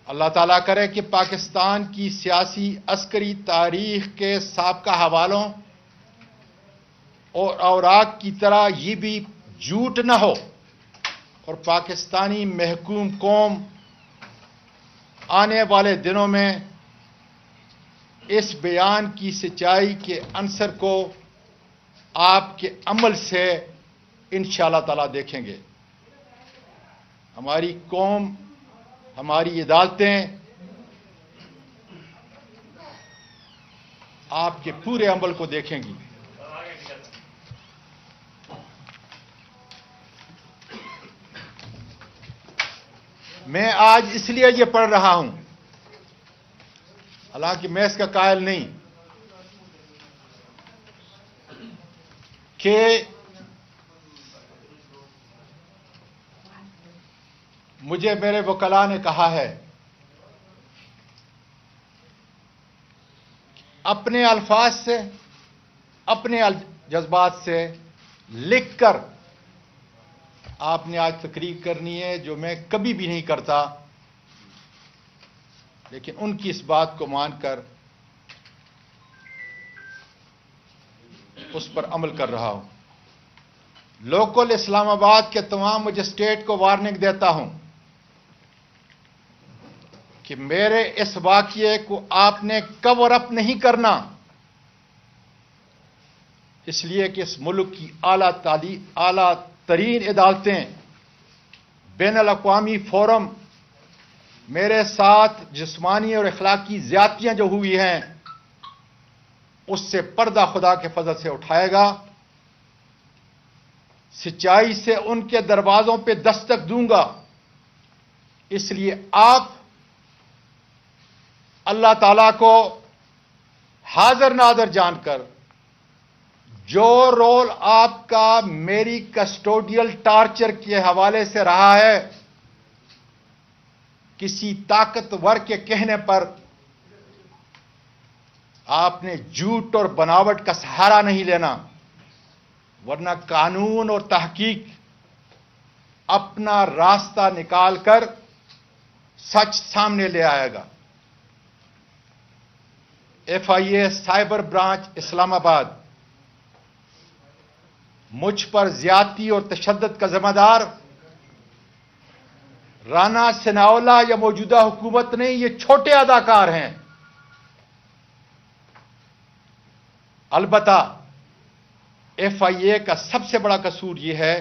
اللہ تعالیٰ کرے کہ پاکستان کی سیاسی عسکری تاریخ کے سابقہ حوالوں اور اوراق کی طرح یہ بھی جھوٹ نہ ہو اور پاکستانی محکوم قوم آنے والے دنوں میں اس بیان کی سچائی کے عنصر کو آپ کے عمل سے انشاءاللہ تعالیٰ دیکھیں گے۔ ہماری قوم، ہماری عدالتیں آپ کے پورے عمل کو دیکھیں گی۔ میں آج اس لیے یہ پڑھ رہا ہوں، حالانکہ میں اس کا قائل نہیں، کہ مجھے میرے وکلاء نے کہا ہے اپنے الفاظ سے، اپنے جذبات سے لکھ کر آپ نے آج تقریر کرنی ہے، جو میں کبھی بھی نہیں کرتا، لیکن ان کی اس بات کو مان کر اس پر عمل کر رہا ہوں۔ لوکل اسلام آباد کے تمام مجسٹریٹ کو وارننگ دیتا ہوں کہ میرے اس واقعے کو آپ نے کور اپ نہیں کرنا، اس لیے کہ اس ملک کی اعلیٰ ترین عدالتیں، بین الاقوامی فورم میرے ساتھ جسمانی اور اخلاقی زیادتیاں جو ہوئی ہیں اس سے پردہ خدا کے فضل سے اٹھائے گا، سچائی سے ان کے دروازوں پہ دستک دوں گا۔ اس لیے آپ اللہ تعالیٰ کو حاضر ناظر جان کر جو رول آپ کا میری کسٹوڈیل ٹارچر کے حوالے سے رہا ہے، کسی طاقتور کے کہنے پر آپ نے جھوٹ اور بناوٹ کا سہارا نہیں لینا، ورنہ قانون اور تحقیق اپنا راستہ نکال کر سچ سامنے لے آئے گا۔ FIA سائبر برانچ اسلام آباد مجھ پر زیادتی اور تشدد کا ذمہ دار رانا ثناءاللہ یا موجودہ حکومت نہیں، یہ چھوٹے اداکار ہیں۔ البتہ FIA کا سب سے بڑا قصور یہ ہے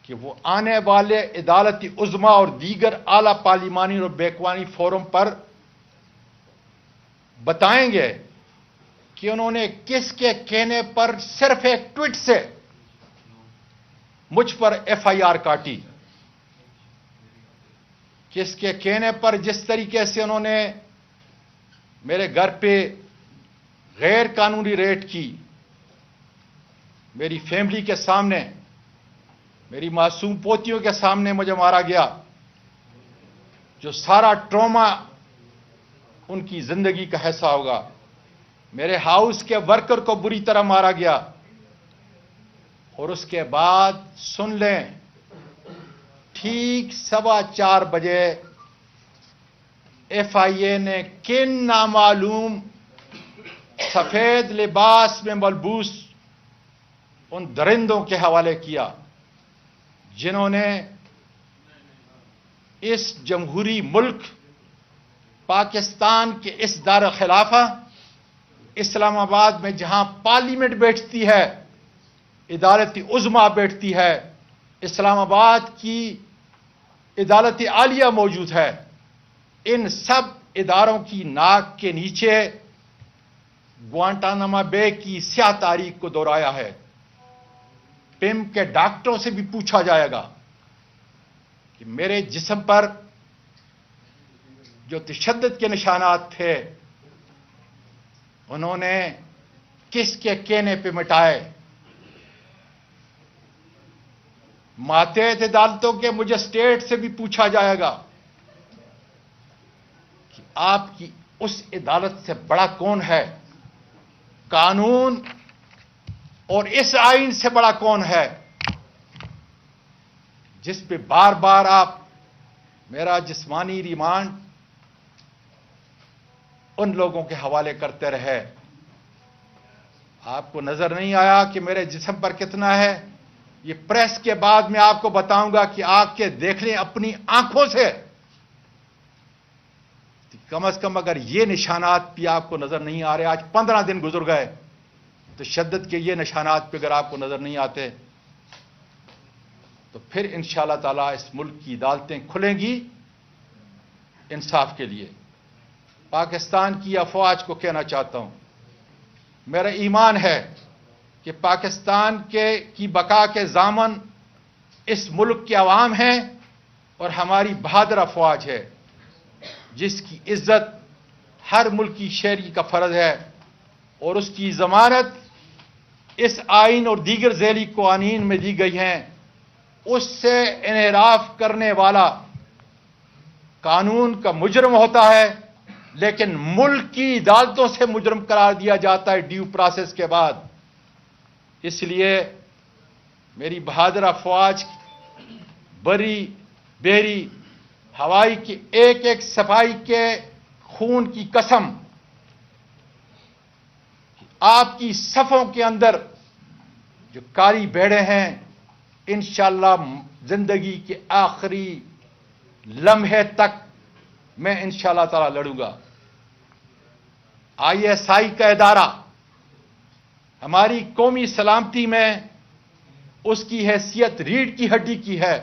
کہ وہ آنے والے عدالتی عظمیٰ اور دیگر اعلیٰ پارلیمانی اور بیکوانی فورم پر بتائیں گے کہ انہوں نے کس کے کہنے پر صرف ایک ٹویٹ سے مجھ پر FIR کاٹی، کس کے کہنے پر جس طریقے سے انہوں نے میرے گھر پہ غیر قانونی ریڈ کی، میری فیملی کے سامنے، میری معصوم پوتیوں کے سامنے مجھے مارا گیا، جو سارا ٹراما ان کی زندگی کا حصہ ہوگا۔ میرے ہاؤس کے ورکر کو بری طرح مارا گیا، اور اس کے بعد سن لیں، ٹھیک 4:15 بجے FIA نے کن نامعلوم سفید لباس میں ملبوس ان درندوں کے حوالے کیا جنہوں نے اس جمہوری ملک پاکستان کے اس دار خلافہ اسلام آباد میں، جہاں پارلیمنٹ بیٹھتی ہے، عدالتی عظمیٰ بیٹھتی ہے، اسلام آباد کی عدالت عالیہ موجود ہے، ان سب اداروں کی ناک کے نیچے گوانٹانامو بے کی سیاہ تاریخ کو دہرایا ہے۔ پم کے ڈاکٹروں سے بھی پوچھا جائے گا کہ میرے جسم پر جو تشدد کے نشانات تھے انہوں نے کس کے کہنے پہ مٹائے۔ ماتحت عدالتوں کے مجسٹریٹ سے بھی پوچھا جائے گا کہ آپ کی اس عدالت سے بڑا کون ہے، قانون اور اس آئین سے بڑا کون ہے، جس پہ بار بار آپ میرا جسمانی ریمانڈ ان لوگوں کے حوالے کرتے رہے. آپ کو نظر نہیں آیا کہ میرے جسم پر کتنا ہے؟ یہ پریس کے بعد میں آپ کو بتاؤں گا کہ آگ کے دیکھ لیں اپنی آنکھوں سے. کم از کم اگر یہ نشانات بھی آپ کو نظر نہیں آ رہے، آج 15 دن گزر گئے، تشدد کے یہ نشانات پہ اگر آپ کو نظر نہیں آتے تو پھر انشاءاللہ تعالیٰ اس ملک کی عدالتیں کھلیں گی انصاف کے لیے. پاکستان کی افواج کو کہنا چاہتا ہوں، میرا ایمان ہے کہ پاکستان کی بقا کے ضامن اس ملک کے عوام ہیں اور ہماری بہادر افواج ہے، جس کی عزت ہر ملکی شہری کا فرض ہے، اور اس کی ضمانت اس آئین اور دیگر ذیلی قوانین میں دی گئی ہیں. اس سے انحراف کرنے والا قانون کا مجرم ہوتا ہے، لیکن ملک کی عدالتوں سے مجرم قرار دیا جاتا ہے ڈیو پروسیس کے بعد. اس لیے میری بہادر افواج بری بحری ہوائی کی ایک ایک سپاہی کے خون کی قسم، آپ کی صفوں کے اندر جو کالی بھیڑیں ہیں انشاءاللہ زندگی کے آخری لمحے تک میں انشاءاللہ تعالی لڑوں گا. ISI کا ادارہ ہماری قومی سلامتی میں اس کی حیثیت ریڑھ کی ہڈی کی ہے.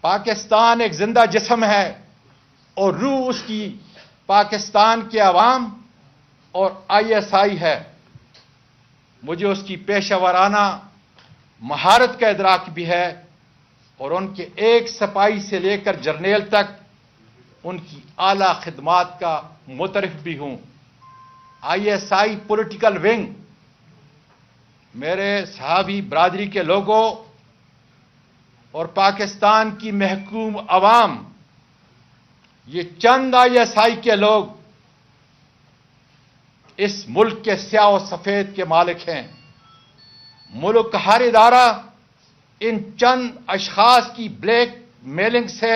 پاکستان ایک زندہ جسم ہے اور روح اس کی پاکستان کے عوام اور ISI ہے. مجھے اس کی پیشہ ورانہ مہارت کا ادراک بھی ہے اور ان کے ایک سپاہی سے لے کر جرنیل تک ان کی اعلیٰ خدمات کا مترف بھی ہوں. ISI پولیٹیکل ونگ میرے صحابی برادری کے لوگوں اور پاکستان کی محکوم عوام، یہ چند ISI کے لوگ اس ملک کے سیاہ و سفید کے مالک ہیں. ملک کا ہر ادارہ ان چند اشخاص کی بلیک میلنگ سے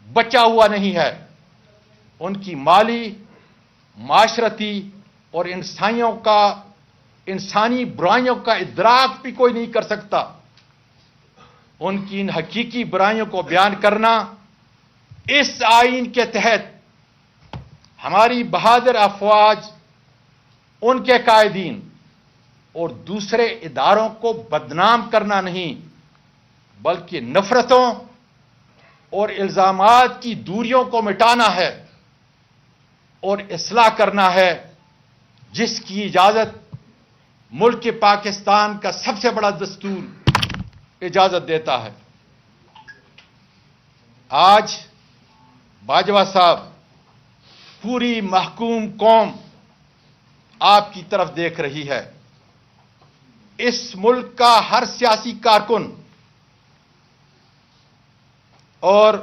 بچا ہوا نہیں ہے. ان کی مالی، معاشرتی اور انسانی برائیوں کا ادراک بھی کوئی نہیں کر سکتا. ان کی ان حقیقی برائیوں کو بیان کرنا اس آئین کے تحت ہماری بہادر افواج، ان کے قائدین اور دوسرے اداروں کو بدنام کرنا نہیں، بلکہ نفرتوں اور الزامات کی دوریوں کو مٹانا ہے اور اصلاح کرنا ہے، جس کی اجازت ملک پاکستان کا سب سے بڑا دستور اجازت دیتا ہے. آج باجوہ صاحب، پوری محکوم قوم آپ کی طرف دیکھ رہی ہے. اس ملک کا ہر سیاسی کارکن اور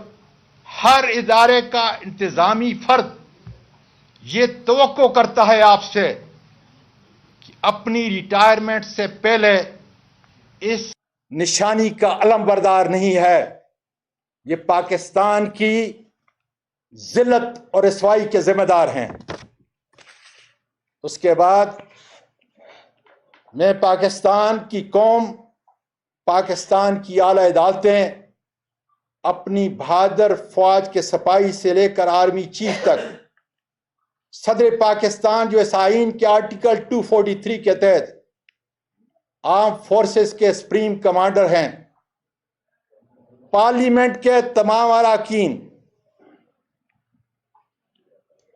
ہر ادارے کا انتظامی فرد یہ توقع کرتا ہے آپ سے کہ اپنی ریٹائرمنٹ سے پہلے اس نشانی کا علم بردار نہیں ہے. یہ پاکستان کی ذلت اور رسوائی کے ذمہ دار ہیں. اس کے بعد میں پاکستان کی قوم، پاکستان کی اعلی عدالتیں اپنی بہادر فوج کے سپاہی سے لے کر آرمی چیف تک، صدر پاکستان جو اس آئین کے آرٹیکل 243 کے تحت آرم فورسز کے سپریم کمانڈر ہیں، پارلیمنٹ کے تمام اراکین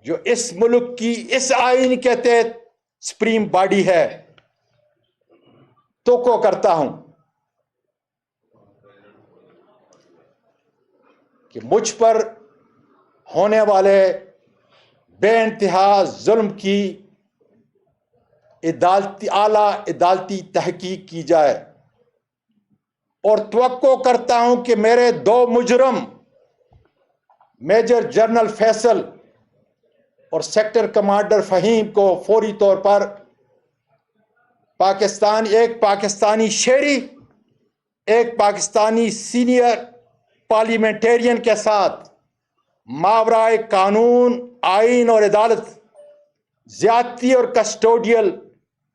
جو اس ملک کی اس آئین کے تحت سپریم باڈی ہے، توقع کرتا ہوں کہ مجھ پر ہونے والے بے انتہا ظلم کی اعلیٰ عدالتی تحقیق کی جائے، اور توقع کرتا ہوں کہ میرے 2 مجرم میجر جنرل فیصل اور سیکٹر کمانڈر فہیم کو فوری طور پر ایک پاکستانی شہری، ایک پاکستانی سینئر پارلیمنٹرین کے ساتھ ماورائے قانون، آئین اور عدالت زیادتی اور کسٹوڈیل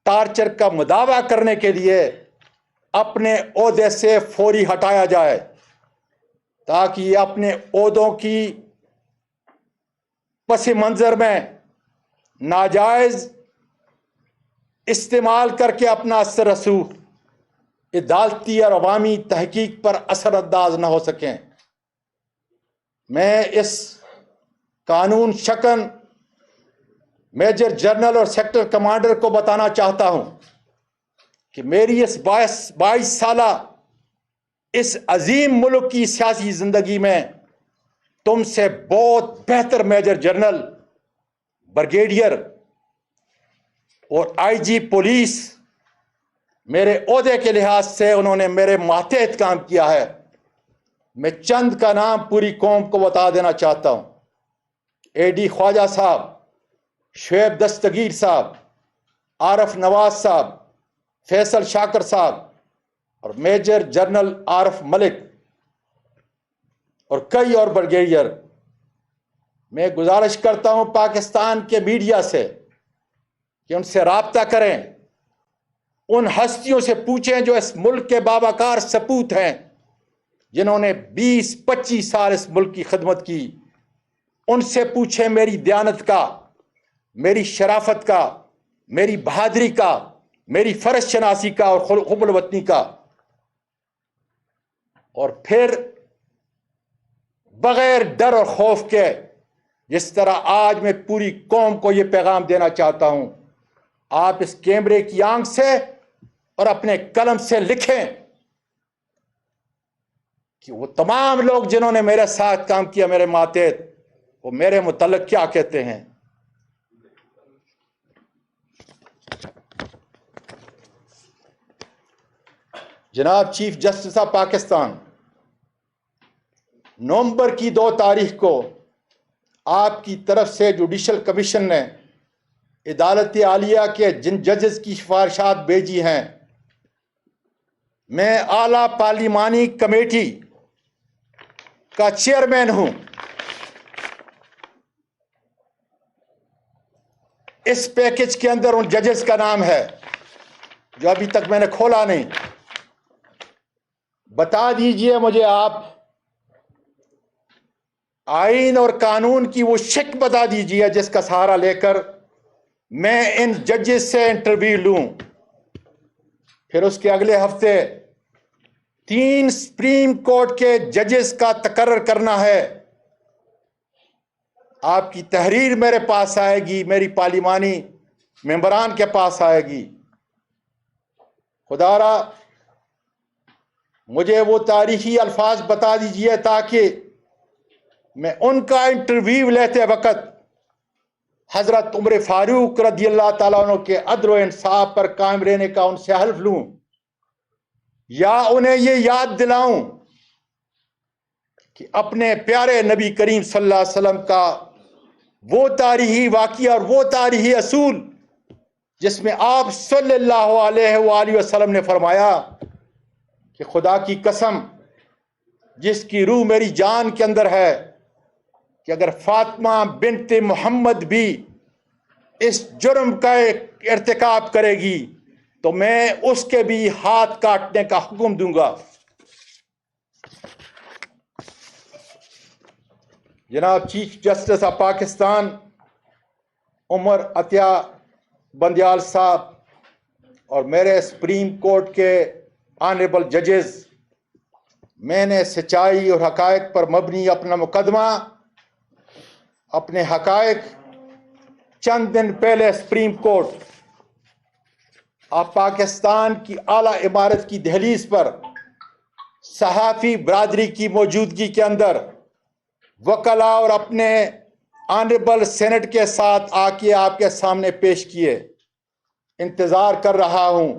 ٹارچر کا مداوع کرنے کے لیے اپنے عہدے سے فوری ہٹایا جائے، تاکہ یہ اپنے عہدوں کی پس منظر میں ناجائز استعمال کر کے اپنا اثر رسوخ عدالتی اور عوامی تحقیق پر اثر انداز نہ ہو سکیں۔ میں اس قانون شکن میجر جنرل اور سیکٹر کمانڈر کو بتانا چاہتا ہوں کہ میری اس 22 سالہ اس عظیم ملک کی سیاسی زندگی میں تم سے بہت بہتر میجر جنرل، بریگیڈیئر اور آئی جی پولیس میرے عہدے کے لحاظ سے انہوں نے میرے ماتحت کام کیا ہے۔ میں چند کا نام پوری قوم کو بتا دینا چاہتا ہوں: اے ڈی خواجہ صاحب، شعیب دستگیر صاحب، عارف نواز صاحب، فیصل شاکر صاحب اور میجر جنرل عارف ملک اور کئی اور بریگیڈیئر۔ میں گزارش کرتا ہوں پاکستان کے میڈیا سے کہ ان سے رابطہ کریں، ان ہستیوں سے پوچھیں جو اس ملک کے باوقار سپوت ہیں، جنہوں نے 20-25 سال اس ملک کی خدمت کی۔ ان سے پوچھیں میری دیانت کا، میری شرافت کا، میری بہادری کا، میری فرض شناسی کا اور حب الوطنی کا، اور پھر بغیر ڈر اور خوف کے، جس طرح آج میں پوری قوم کو یہ پیغام دینا چاہتا ہوں، آپ اس کیمرے کی آنکھ سے اور اپنے قلم سے لکھیں کہ وہ تمام لوگ جنہوں نے میرے ساتھ کام کیا، میرے ماتحت، وہ میرے متعلق کیا کہتے ہیں۔ جناب چیف جسٹس آف پاکستان، نومبر کی 2 تاریخ کو آپ کی طرف سے جوڈیشل کمیشن نے عدالت عالیہ کے جن ججز کی سفارشات بھیجی ہیں، میں اعلیٰ پارلیمانی کمیٹی کا چیئرمین ہوں۔ اس پیکج کے اندر ان ججز کا نام ہے جو ابھی تک میں نے کھولا نہیں۔ بتا دیجئے مجھے آپ، آئین اور قانون کی وہ شک بتا دیجئے جس کا سہارا لے کر میں ان ججز سے انٹرویو لوں۔ پھر اس کے اگلے ہفتے 3 سپریم کورٹ کے ججز کا تقرر کرنا ہے۔ آپ کی تحریر میرے پاس آئے گی، میری پارلیمانی ممبران کے پاس آئے گی۔ خدا را مجھے وہ تاریخی الفاظ بتا دیجئے تاکہ میں ان کا انٹرویو لیتے وقت حضرت عمر فاروق رضی اللہ تعالیٰ عنہ کے عدل و انصاف پر قائم رہنے کا ان سے حلف لوں، یا انہیں یہ یاد دلاؤں کہ اپنے پیارے نبی کریم صلی اللہ علیہ وسلم کا وہ تاریخی واقعہ اور وہ تاریخی اصول جس میں آپ صلی اللہ علیہ وآلہ وسلم نے فرمایا کہ خدا کی قسم جس کی روح میری جان کے اندر ہے، کہ اگر فاطمہ بنت محمد بھی اس جرم کا ارتکاب کرے گی تو میں اس کے بھی ہاتھ کاٹنے کا حکم دوں گا۔ جناب چیف جسٹس آف پاکستان عمر عطیہ بندیال صاحب اور میرے سپریم کورٹ کے آنریبل ججز، میں نے سچائی اور حقائق پر مبنی اپنا مقدمہ، اپنے حقائق چند دن پہلے سپریم کورٹ آف پاکستان کی اعلیٰ عمارت کی دہلیز پر صحافی برادری کی موجودگی کے اندر وکلاء اور اپنے آنریبل سینٹ کے ساتھ آ کے آپ کے سامنے پیش کیے۔ انتظار کر رہا ہوں،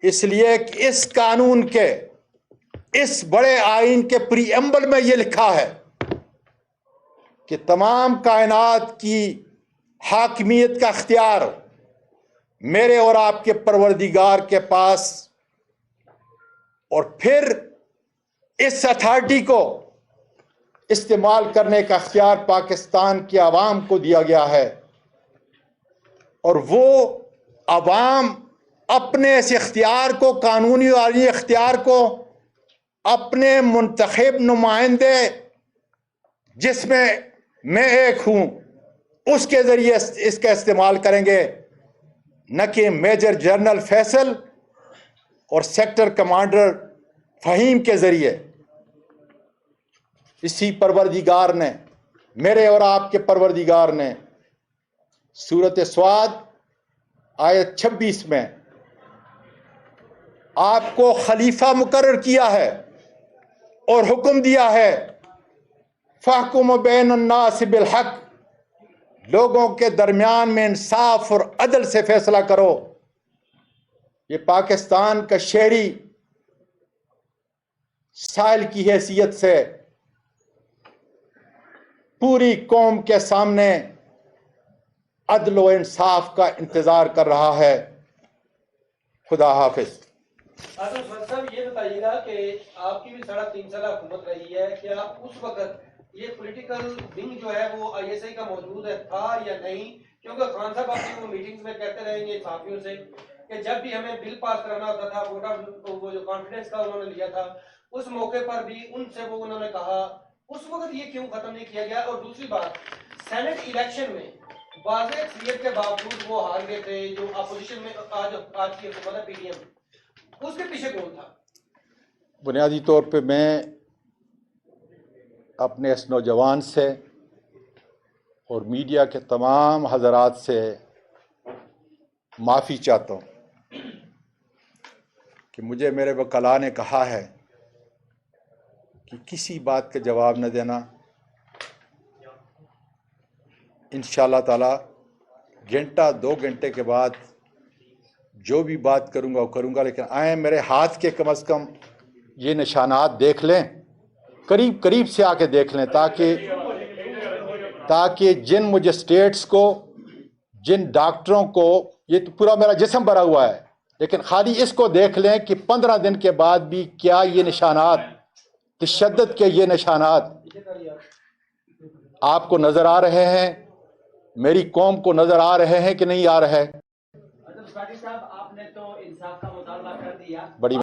اس لیے کہ اس قانون کے، اس بڑے آئین کے پری ایمبل میں یہ لکھا ہے کہ تمام کائنات کی حاکمیت کا اختیار میرے اور آپ کے پروردگار کے پاس، اور پھر اس اتھارٹی کو استعمال کرنے کا اختیار پاکستان کی عوام کو دیا گیا ہے، اور وہ عوام اپنے اس اختیار کو، قانونی والی اختیار کو، اپنے منتخب نمائندے جس میں ایک ہوں اس کے ذریعے اس کا استعمال کریں گے، نہ کہ میجر جنرل فیصل اور سیکٹر کمانڈر فہیم کے ذریعے۔ اسی پروردگار نے، میرے اور آپ کے پروردگار نے سورۃ صاد آیت 26 میں آپ کو خلیفہ مقرر کیا ہے اور حکم دیا ہے فاحکم بین الناس بالحق، لوگوں کے درمیان میں انصاف اور عدل سے فیصلہ کرو۔ یہ پاکستان کا شہری سائل کی حیثیت سے پوری قوم کے سامنے عدل و انصاف کا انتظار کر رہا ہے۔ خدا حافظ۔ صاحب یہ بتائیے گا کہ آپ کی بھی 3.5 سالہ حکومت رہی ہے، کیا اس وقت یہ پولیٹیکل ونگ جو ہے وہ آئی ایس آئی کا موجود ہے تھا یا نہیں؟ کیونکہ خان صاحب آپ کی میٹنگز میں کہتے رہیں گے صحافیوں سے کہ جب بھی ہمیں بل پاس کرانا ہوتا تھا، ووٹ آف وہ جو کانفیڈنس کا انہوں نے لیا تھا، اس موقع پر بھی ان سے وہ انہوں نے کہا، اس وقت یہ کیوں ختم نہیں کیا گیا؟ اور دوسری بات، سینٹ الیکشن میں واضح اکثریت کے باوجود وہ ہار گئے تھے، جو اپوزیشن میں آج کی حکومت ہے پی ڈی ایم، اس کے پیچھے کون تھا؟ بنیادی طور پہ میں اپنے اس نوجوان سے اور میڈیا کے تمام حضرات سے معافی چاہتا ہوں کہ مجھے میرے وکلاء نے کہا ہے کہ کسی بات کا جواب نہ دینا۔ انشاءاللہ تعالی گھنٹہ 2 گھنٹے کے بعد جو بھی بات کروں گا وہ کروں گا، لیکن آئیں میرے ہاتھ کے کم از کم یہ نشانات دیکھ لیں، قریب قریب سے آ کے دیکھ لیں، تاکہ جن مجسٹریٹس کو، جن ڈاکٹروں کو، یہ تو پورا میرا جسم بھرا ہوا ہے، لیکن خالی اس کو دیکھ لیں کہ 15 دن کے بعد بھی کیا یہ نشانات، تشدد کے یہ نشانات آپ کو نظر آ رہے ہیں، میری قوم کو نظر آ رہے ہیں کہ نہیں آ رہے؟ صاحب آپ نے تو انصاف کا مطالبہ کر دیا۔ بڑی